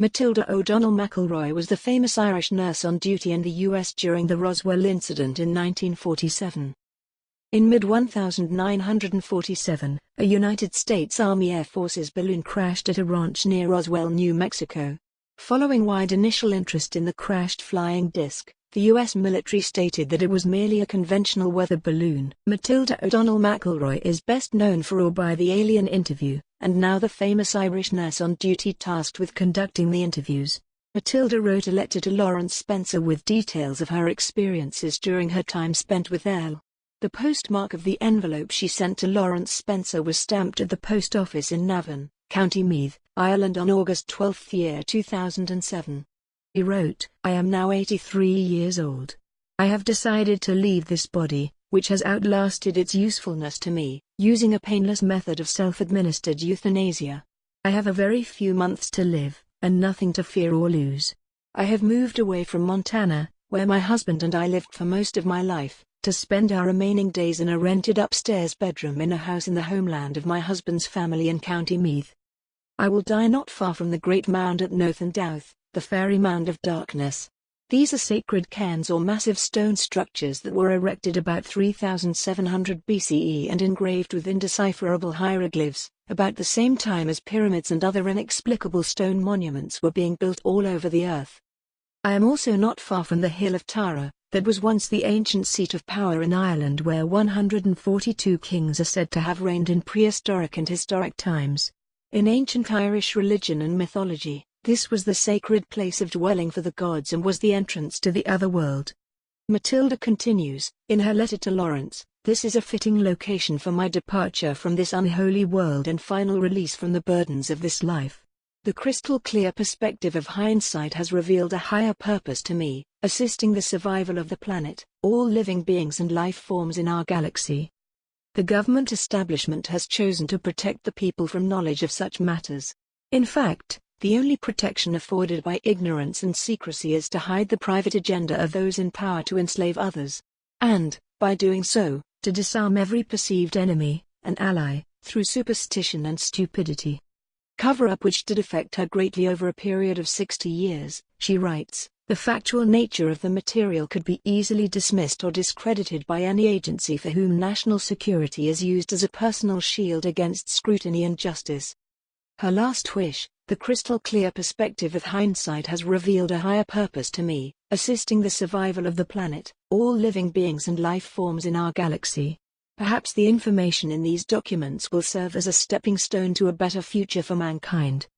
Matilda O'Donnell McElroy was the famous Irish nurse on duty in the U.S. during the Roswell Incident in 1947. In mid-1947, a United States Army Air Forces balloon crashed at a ranch near Roswell, New Mexico. Following wide initial interest in the crashed flying disc, the U.S. military stated that it was merely a conventional weather balloon. Matilda O'Donnell McElroy is best known for or by the alien interview, and now the famous Irish nurse on duty tasked with conducting the interviews. Matilda wrote a letter to Lawrence Spencer with details of her experiences during her time spent with L. The postmark of the envelope she sent to Lawrence Spencer was stamped at the post office in Navan, County Meath, Ireland on August 12, 2007. He wrote, "I am now 83 years old. I have decided to leave this body, which has outlasted its usefulness to me, using a painless method of self-administered euthanasia. I have a very few months to live, and nothing to fear or lose. I have moved away from Montana, where my husband and I lived for most of my life, to spend our remaining days in a rented upstairs bedroom in a house in the homeland of my husband's family in County Meath. I will die not far from the great mound at Nothan Douth, the fairy mound of darkness. These are sacred cairns or massive stone structures that were erected about 3700 BCE and engraved with indecipherable hieroglyphs, about the same time as pyramids and other inexplicable stone monuments were being built all over the earth. I am also not far from the hill of Tara, that was once the ancient seat of power in Ireland, where 142 kings are said to have reigned in prehistoric and historic times. In ancient Irish religion and mythology, this was the sacred place of dwelling for the gods and was the entrance to the other world." Matilda continues, in her letter to Lawrence, "This is a fitting location for my departure from this unholy world and final release from the burdens of this life. The crystal clear perspective of hindsight has revealed a higher purpose to me, assisting the survival of the planet, all living beings and life forms in our galaxy. The government establishment has chosen to protect the people from knowledge of such matters. In fact, the only protection afforded by ignorance and secrecy is to hide the private agenda of those in power to enslave others. And, by doing so, to disarm every perceived enemy, an ally, through superstition and stupidity. Cover-up which did affect her greatly over a period of 60 years, she writes, the factual nature of the material could be easily dismissed or discredited by any agency for whom national security is used as a personal shield against scrutiny and justice. Her last wish, the crystal clear perspective of hindsight has revealed a higher purpose to me, assisting the survival of the planet, all living beings and life forms in our galaxy. Perhaps the information in these documents will serve as a stepping stone to a better future for mankind."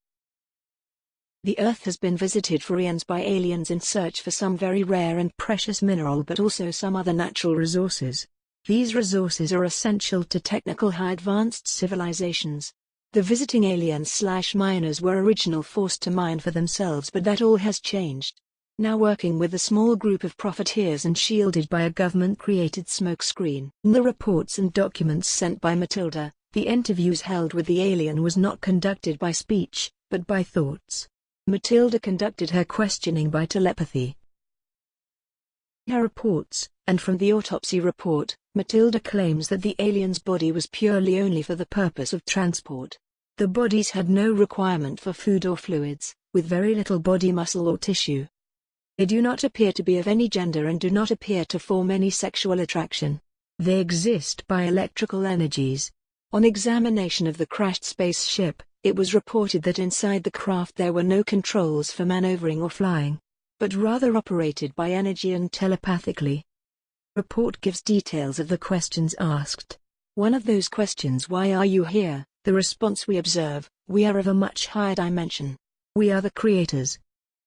The Earth has been visited for eons by aliens in search for some very rare and precious mineral, but also some other natural resources. These resources are essential to technical high advanced civilizations. The visiting aliens/miners were originally forced to mine for themselves, but that all has changed. Now working with a small group of profiteers and shielded by a government-created smokescreen. In the reports and documents sent by Matilda, the interviews held with the alien was not conducted by speech, but by thoughts. Matilda conducted her questioning by telepathy. Her reports, and from the autopsy report, Matilda claims that the alien's body was purely only for the purpose of transport. The bodies had no requirement for food or fluids, with very little body muscle or tissue. They do not appear to be of any gender and do not appear to form any sexual attraction. They exist by electrical energies. On examination of the crashed spaceship, it was reported that inside the craft there were no controls for maneuvering or flying, but rather operated by energy and telepathically. Report gives details of the questions asked. One of those questions, "Why are you here?" The response, "We observe, we are of a much higher dimension. We are the creators."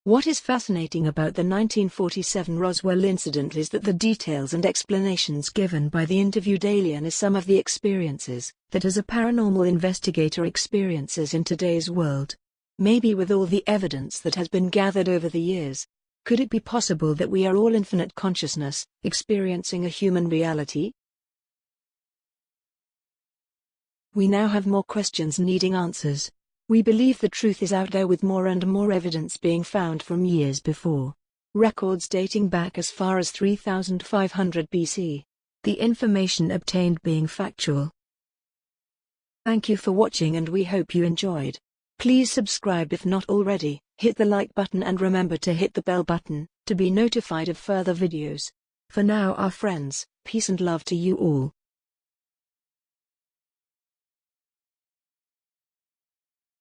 What is fascinating about the 1947 Roswell incident is that the details and explanations given by the interviewed alien is some of the experiences that as a paranormal investigator experiences in today's world. Maybe with all the evidence that has been gathered over the years, could it be possible that we are all infinite consciousness, experiencing a human reality? We now have more questions needing answers. We believe the truth is out there, with more and more evidence being found from years before. Records dating back as far as 3500 BC. The information obtained being factual. Thank you for watching and we hope you enjoyed. Please subscribe if not already, hit the like button and remember to hit the bell button to be notified of further videos. For now, our friends, peace and love to you all.